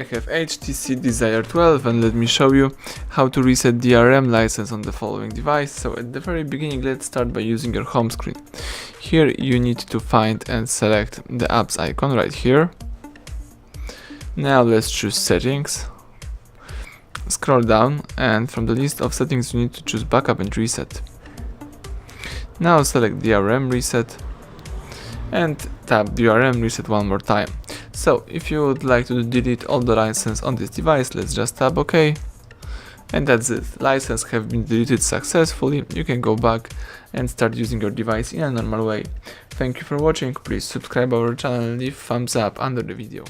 I have HTC Desire 12 and let me show you how to reset DRM license on the following device. So at the very beginning, let's start by using your home screen. Here you need to find and select the apps icon right here. Now let's choose settings. Scroll down and from the list of settings you need to choose backup and reset. Now select DRM reset and tap DRM reset one more time. So if you would like to delete all the license on this device, let's just tap OK. And that's it. License have been deleted successfully. You can go back and start using your device in a normal way. Thank you for watching. Please subscribe our channel and leave thumbs up under the video.